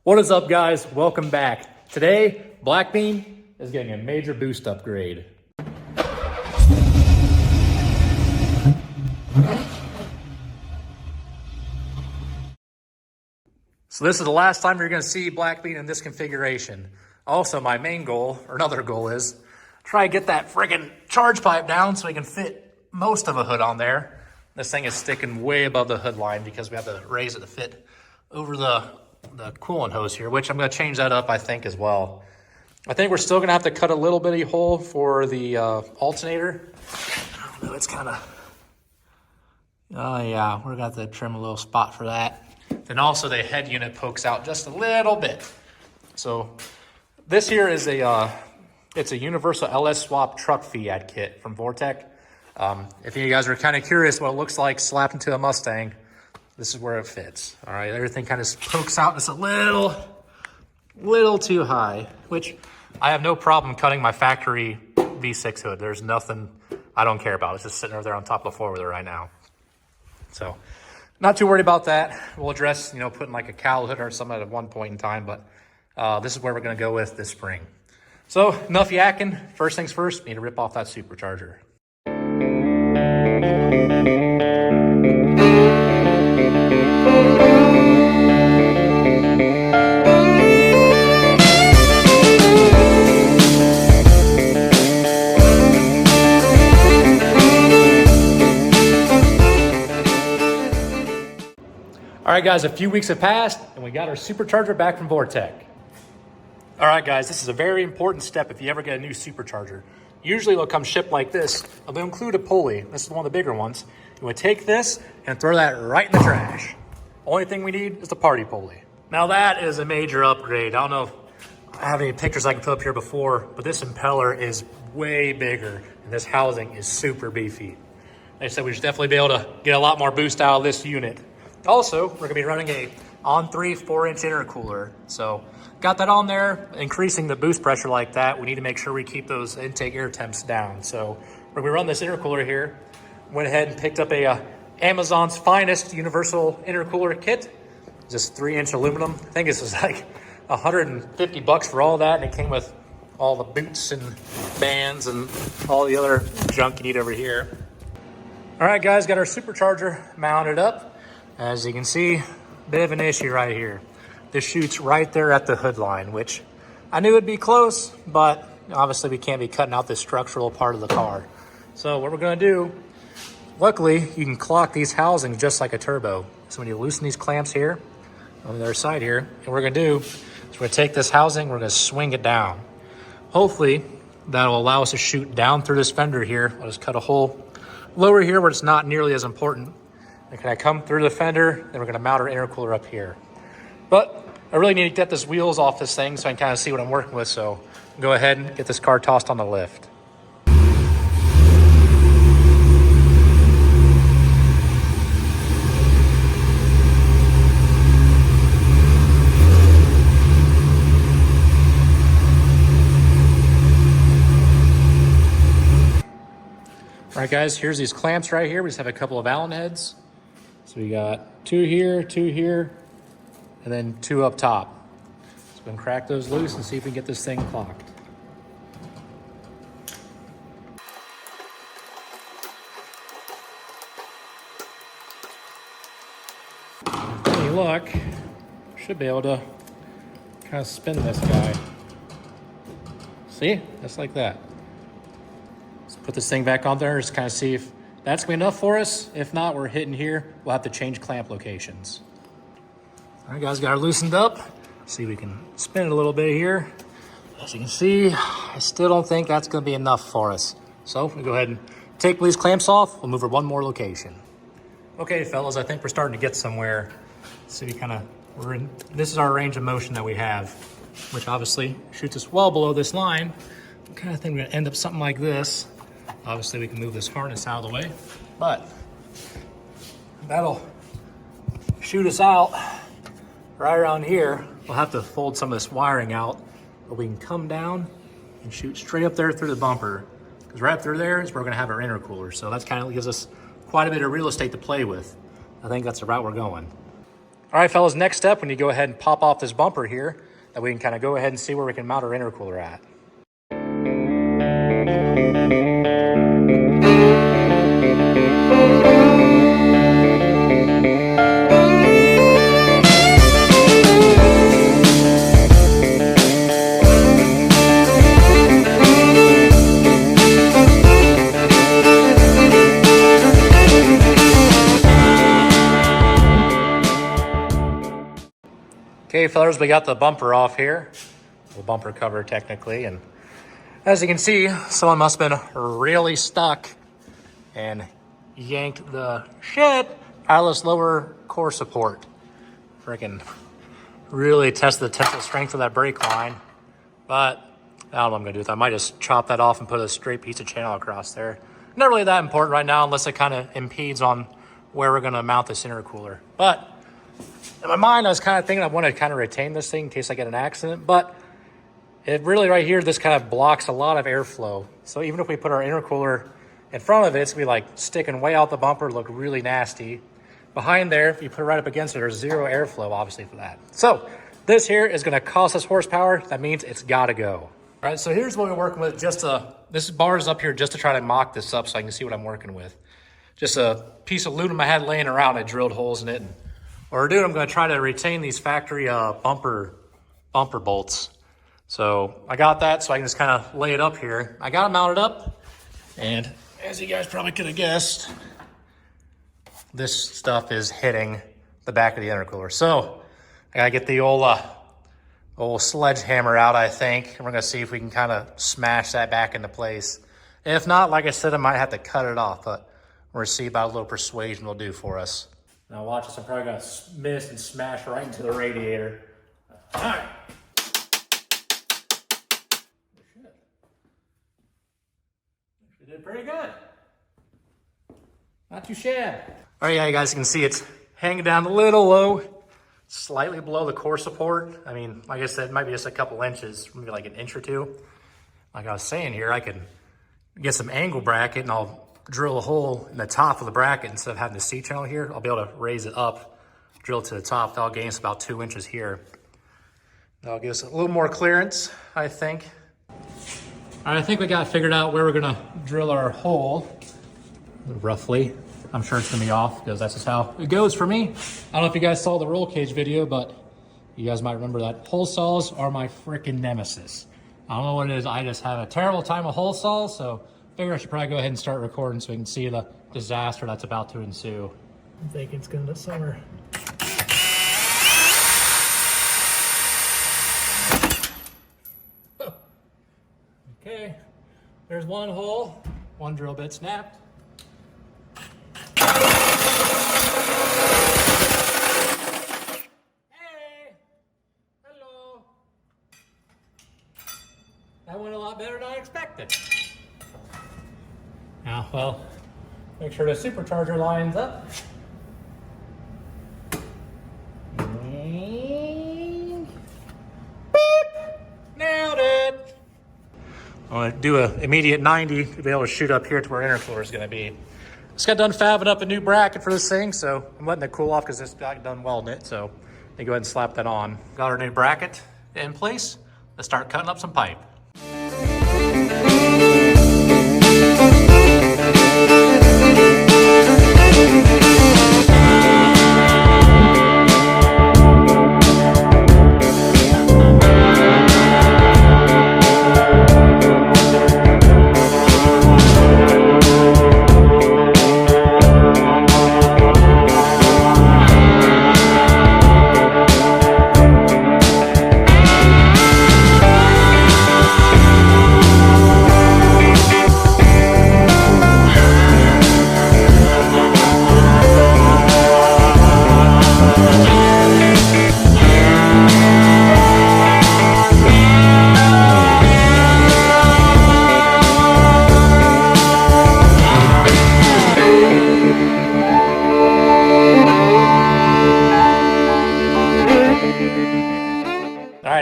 What is up, guys? Welcome back. Today, Blackbean is getting a major boost upgrade. So this is the last time you're going to see Blackbean in this configuration. Also, my main goal, or another goal, is try to get that friggin' charge pipe down so we can fit most of a hood on there. This thing is sticking way above the hood line because we have to raise it to fit over the coolant hose here, which I'm going to change that up, I think, as well. I think we're still going to have to cut a little bitty hole for the alternator. I don't know, it's kind of... Oh, yeah, we're going to have to trim a little spot for that. Then also the head unit pokes out just a little bit. So this here is it's a universal LS swap truck Fiat kit from Vortec. If you guys are kind of curious what it looks like slapped into a Mustang, this is where it fits. All right, everything kind of pokes out just a little too high, which I have no problem cutting my factory V6 hood. There's nothing I don't care about. It's just sitting over there on top of the four-wheeler right now. So not too worried about that. We'll address, putting like a cowl hood or something at one point in time, but this is where we're gonna go with this spring. So enough yakking. First things first, we need to rip off that supercharger. All right, guys, a few weeks have passed, and we got our supercharger back from Vortec. All right, guys, this is a very important step if you ever get a new supercharger. Usually they'll come shipped like this, but they'll include a pulley. This is one of the bigger ones. You would take this and throw that right in the trash. Only thing we need is the party pulley. Now that is a major upgrade. I don't know if I have any pictures I can put up here before, but this impeller is way bigger, and this housing is super beefy. They said we should definitely be able to get a lot more boost out of this unit. Also, we're gonna be running a on-3 4-inch intercooler. So got that on there, increasing the boost pressure like that. We need to make sure we keep those intake air temps down. So we're gonna run this intercooler here. Went ahead and picked up a Amazon's finest universal intercooler kit. Just 3-inch aluminum. I think this was like 150 bucks for all that. And it came with all the boots and bands and all the other junk you need over here. All right, guys, got our supercharger mounted up. As you can see, a bit of an issue right here. This shoots right there at the hood line, which I knew it'd be close, but obviously we can't be cutting out this structural part of the car. So what we're gonna do, luckily you can clock these housings just like a turbo. So when you loosen these clamps here, on the other side here, and what we're gonna do is we're gonna take this housing, we're gonna swing it down. Hopefully that'll allow us to shoot down through this fender here. I'll just cut a hole lower here where it's not nearly as important. And can I come through the fender? Then we're gonna mount our intercooler up here. But I really need to get this wheels off this thing so I can kind of see what I'm working with. So go ahead and get this car tossed on the lift. All right, guys, here's these clamps right here. We just have a couple of Allen heads. So we got two here, and then 2 up top. So we can crack those loose and see if we can get this thing clocked. With any luck, should be able to kind of spin this guy. See, just like that. Let's put this thing back on there, just kind of see if that's gonna be enough for us. If not, we're hitting here. We'll have to change clamp locations. All right, guys, got her loosened up. See if we can spin it a little bit here. As you can see, I still don't think that's gonna be enough for us. So we'll go ahead and take these clamps off. We'll move her one more location. Okay, fellas, I think we're starting to get somewhere. So this is our range of motion that we have, which obviously shoots us well below this line. I kind of think we're gonna end up something like this. Obviously, we can move this harness out of the way, but that'll shoot us out right around here. We'll have to fold some of this wiring out, but we can come down and shoot straight up there through the bumper, because right through there is where we're gonna have our intercooler. So that's kind of gives us quite a bit of real estate to play with. I think that's the route we're going. All right, fellas, next step, we need to go ahead and pop off this bumper here, that we can kind of go ahead and see where we can mount our intercooler at. Okay, fellas, we got the bumper off here, the bumper cover technically, and as you can see, someone must have been really stuck and yanked the shit out of this lower core support. Freaking really tested the tensile strength of that brake line, but I don't know what I'm gonna do with that. I might just chop that off and put a straight piece of channel across there. Not really that important right now unless it kind of impedes on where we're gonna mount this intercooler. But in my mind, I was kind of thinking I want to kind of retain this thing in case I get an accident, but it really right here, this kind of blocks a lot of airflow. So even if we put our intercooler in front of it, it's gonna be like sticking way out the bumper, look really nasty. Behind there, if you put it right up against it, there's zero airflow, obviously, for that. So this here is gonna cost us horsepower. That means it's gotta go. All right, so here's what we're working with. This bar is up here just to try to mock this up so I can see what I'm working with. Just a piece of aluminum I had laying around. I drilled holes in it. And what we're doing, I'm gonna try to retain these factory bumper bolts. So I got that, so I can just kind of lay it up here. I got it mounted up, and as you guys probably could have guessed, this stuff is hitting the back of the intercooler. So I gotta get the old sledgehammer out, I think, and we're gonna see if we can kind of smash that back into place. If not, like I said, I might have to cut it off, but we're gonna see about a little persuasion will do for us. Now watch this, I'm probably gonna miss and smash right into the radiator. All right. You did pretty good. Not too shabby. All right, yeah, you guys can see it's hanging down a little low, slightly below the core support. I mean, like I said, it might be just a couple inches, maybe like an inch or two. Like I was saying here, I could get some angle bracket and I'll drill a hole in the top of the bracket instead of having the C channel here. I'll be able to raise it up, drill it to the top. That'll gain us about 2 inches here. That'll give us a little more clearance, I think. All right, I think we got figured out where we're gonna drill our hole, roughly. I'm sure it's gonna be off because that's just how it goes for me. I don't know if you guys saw the roll cage video, but you guys might remember that hole saws are my freaking nemesis. I don't know what it is. I just have a terrible time with hole saws, so I figure I should probably go ahead and start recording so we can see the disaster that's about to ensue. I'm thinking it's gonna summer. Okay, there's one hole, one drill bit snapped. Hey, hello. That went a lot better than I expected. Now, well, make sure the supercharger lines up. Beep. Nailed it. I'm gonna do an immediate 90 to be able to shoot up here to where intercooler is gonna be. Just got done fabbing up a new bracket for this thing, so I'm letting it cool off because this got done welding it, so let me go ahead and slap that on. Got our new bracket in place. Let's start cutting up some pipe.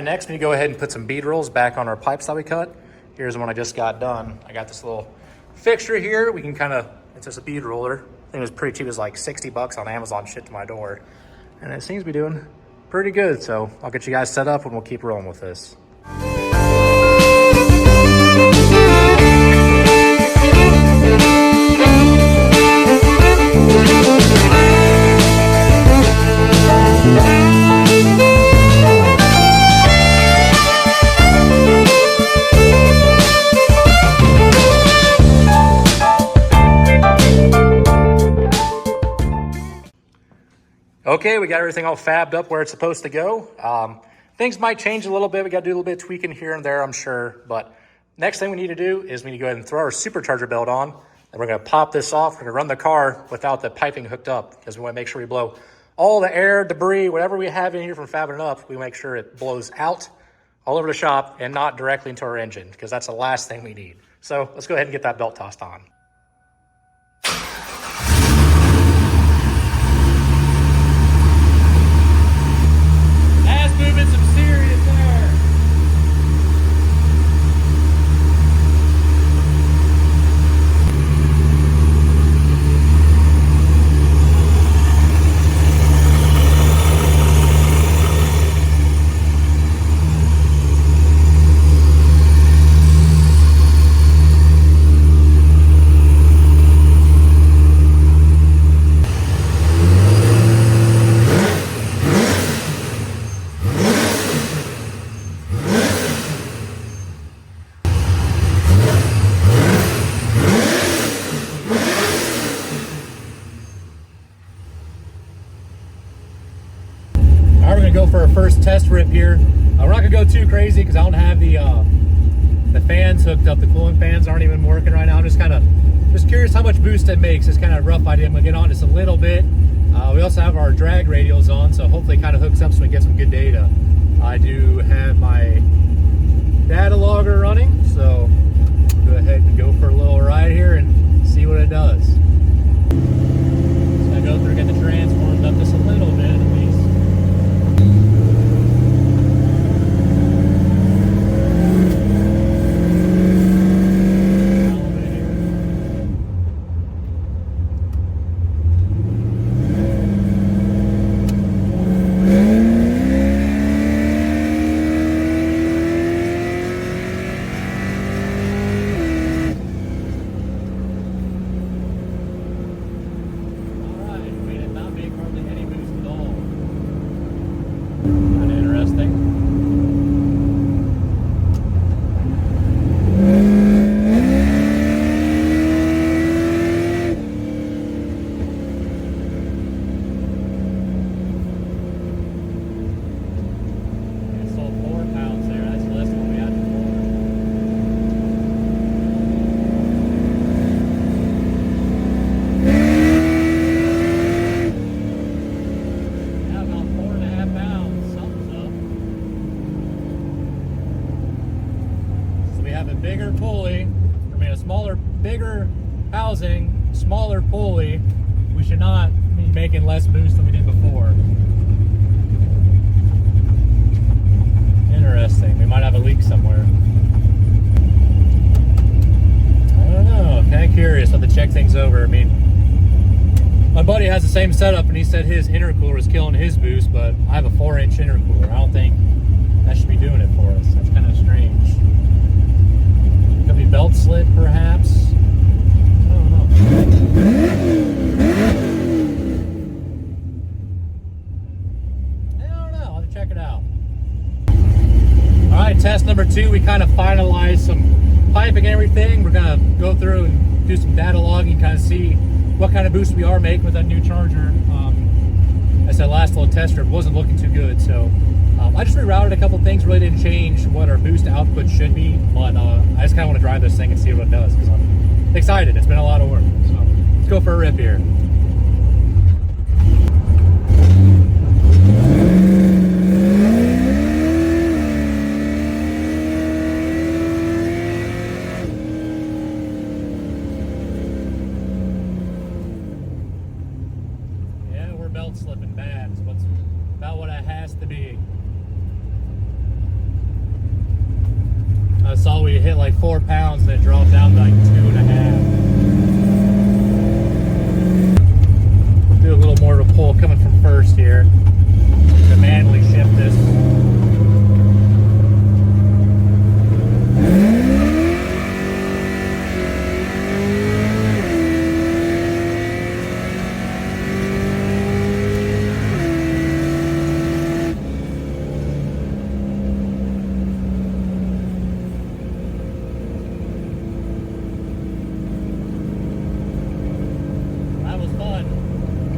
Next, we go ahead and put some bead rolls back on our pipes that we cut. Here's one I just got done. I got this little fixture here. We can kind of, it's just a bead roller. I think it was pretty cheap. It was like 60 bucks on Amazon, shipped to my door. and it seems to be doing pretty good. So I'll get you guys set up and we'll keep rolling with this. Okay, we got everything all fabbed up where it's supposed to go. Things might change a little bit. We got to do a little bit of tweaking here and there, I'm sure. But next thing we need to do is we need to go ahead and throw our supercharger belt on. And we're going to pop this off. We're going to run the car without the piping hooked up because we want to make sure we blow all the air, debris, whatever we have in here from fabbing it up. We make sure it blows out all over the shop and not directly into our engine because that's the last thing we need. So let's go ahead and get that belt tossed on. Moving some serious air. Go for our first test rip here. We're not gonna go too crazy because I don't have the fans hooked up. The cooling fans aren't even working right now. I'm just curious how much boost it makes. It's kind of a rough idea. I'm gonna get on just a little bit. We also have our drag radials on, so hopefully it kind of hooks up so we get some good data. I do have my data logger running, so I'll go ahead and go for a little ride here and see what it does. So I go through, get the transformed up just a little bit at least. Bigger pulley, a smaller, bigger housing, smaller pulley. We should not be making less boost than we did before. Interesting. We might have a leak somewhere. I don't know. Kind of curious. I'll have to check things over. My buddy has the same setup, and he said his intercooler was killing his boost, but I have a 4-inch intercooler. I don't think that should be doing it for us. That's kind of strange. Could be belt slit, perhaps. I don't know. I'll have to check it out. All right, test number 2. We kind of finalized some piping and everything. We're gonna go through and do some data logging, kind of see what kind of boost we are making with that new charger. As that last little test strip wasn't looking too good, so I just rerouted a couple things. Really didn't change what our boost output should be, but I just kind of want to drive this thing and see what it does because I'm excited. It's been a lot of work, so let's go for a rip here. Yeah, we're belt slipping bad. So it's about what it has to be. I saw we hit like 4 pounds, then it dropped down to like 2.5. Do a little more of a pull coming from first here. manually shift this. That was fun.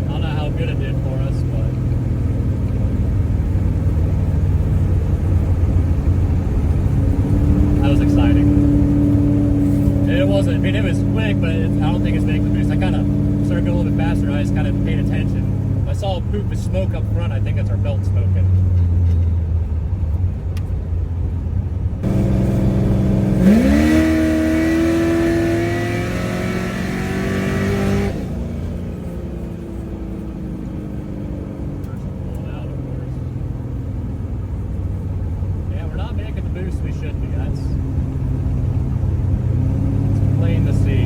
I don't know how good it did for us, but that was exciting. It wasn't, I mean, it was quick, but I don't think it's making the boost. I kind of started going a little bit faster, and I just kind of paid attention. I saw a poop of smoke up front. I think that's our belt smoking. We should be. That's plain to see.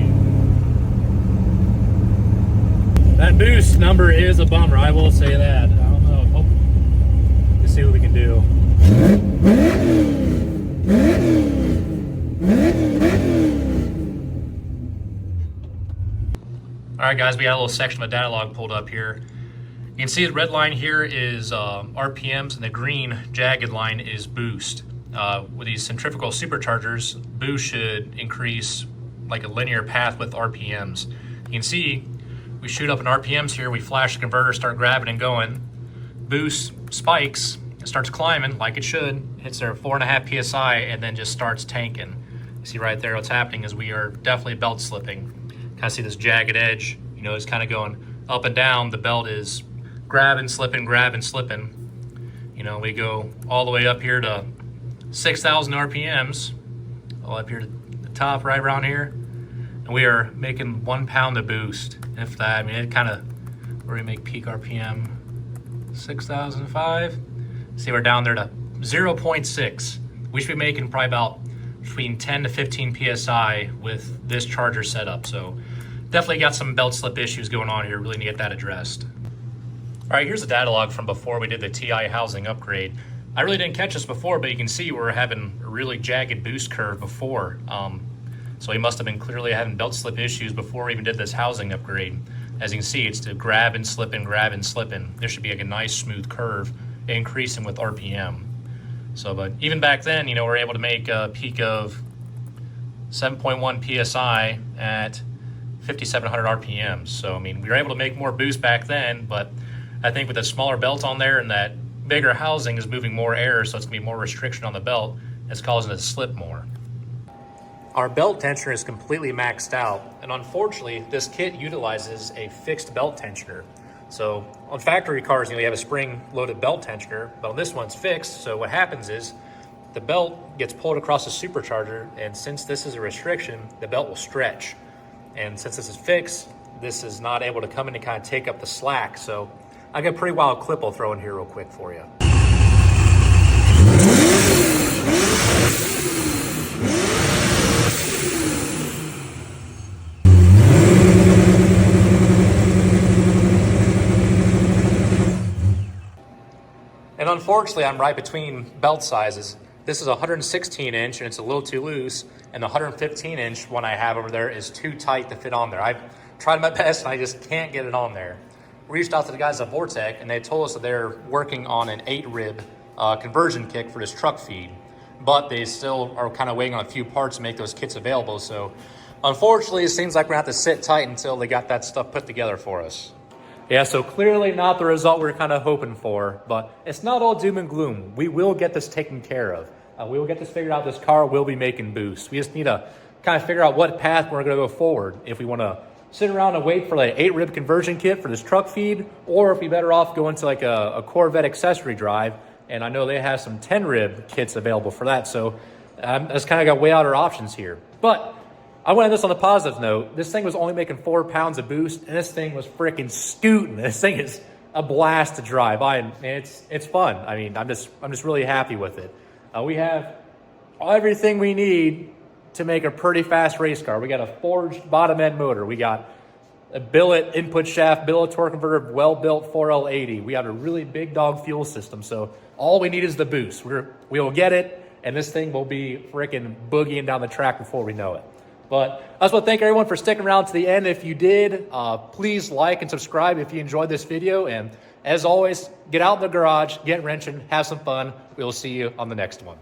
That boost number is a bummer, I will say that. I don't know. Hope to see what we can do. All right, guys, we got a little section of data log pulled up here. You can see the red line here is RPMs, and the green jagged line is boost. With these centrifugal superchargers, boost should increase like a linear path with RPMs. You can see we shoot up in RPMs here, we flash the converter, start grabbing and going. Boost spikes, it starts climbing like it should, hits their 4.5 PSI, and then just starts tanking. You see right there what's happening is we are definitely belt slipping. Kind of see this jagged edge, you know, it's kind of going up and down. The belt is grabbing, slipping, grabbing, slipping. You know, we go all the way up here to 6,000 RPMs, all up here to the top right around here, and we are making 1 pound of boost, if that. I mean, it kind of, where we make peak RPM, 6,005. See, we're down there to 0.6. We should be making probably about between 10 to 15 PSI with this charger setup, so definitely got some belt slip issues going on here. Really need to get that addressed. All right, here's the data log from before we did the TI housing upgrade. I really didn't catch this before, but you can see we're having a really jagged boost curve before. So we must have been clearly having belt slip issues before we even did this housing upgrade. As you can see, it's to grab and slipping, grab and slipping. There should be like a nice smooth curve increasing with RPM. So, but even back then, you know, we're able to make a peak of 7.1 PSI at 5,700 RPMs. So, I mean, we were able to make more boost back then, but I think with a smaller belt on there and that bigger housing is moving more air, so it's gonna be more restriction on the belt. It's causing it to slip more. Our belt tensioner is completely maxed out, and unfortunately, this kit utilizes a fixed belt tensioner. So on factory cars, you know, you have a spring-loaded belt tensioner, but on this one's fixed. So what happens is the belt gets pulled across the supercharger, and since this is a restriction, the belt will stretch. And since this is fixed, this is not able to come in and kind of take up the slack. So I got a pretty wild clip I'll throw in here real quick for you. And unfortunately, I'm right between belt sizes. This is a 116 inch and it's a little too loose, and the 115 inch one I have over there is too tight to fit on there. I've tried my best and I just can't get it on there. We reached out to the guys at Vortec, and they told us that they're working on an 8-rib conversion kit for this truck feed, but they still are kind of waiting on a few parts to make those kits available. So unfortunately, it seems like we're gonna have to sit tight until they got that stuff put together for us. Yeah, so clearly not the result we're kind of hoping for, but it's not all doom and gloom. We will get this taken care of. We will get this figured out. This car will be making boost. We just need to kind of figure out what path we're gonna go forward. If we wanna sit around and wait for like an 8-rib conversion kit for this truck feed, or if we better off going to like a Corvette accessory drive, and I know they have some 10-rib kits available for that, so just kind of got way out our options here. But I went on this on a positive note. This thing was only making 4 pounds of boost, and this thing was freaking scooting. This thing is a blast to drive. It's fun. I mean, I'm just really happy with it. We have everything we need to make a pretty fast race car. We got a forged bottom end motor. We got a billet input shaft, billet torque converter, well-built 4L80. We have a really big dog fuel system, so all we need is the boost. We will get it, and this thing will be freaking boogieing down the track before we know it. But I just want to thank everyone for sticking around to the end. If you did, please like and subscribe if you enjoyed this video. And as always, get out in the garage, get wrenching, have some fun. We'll see you on the next one.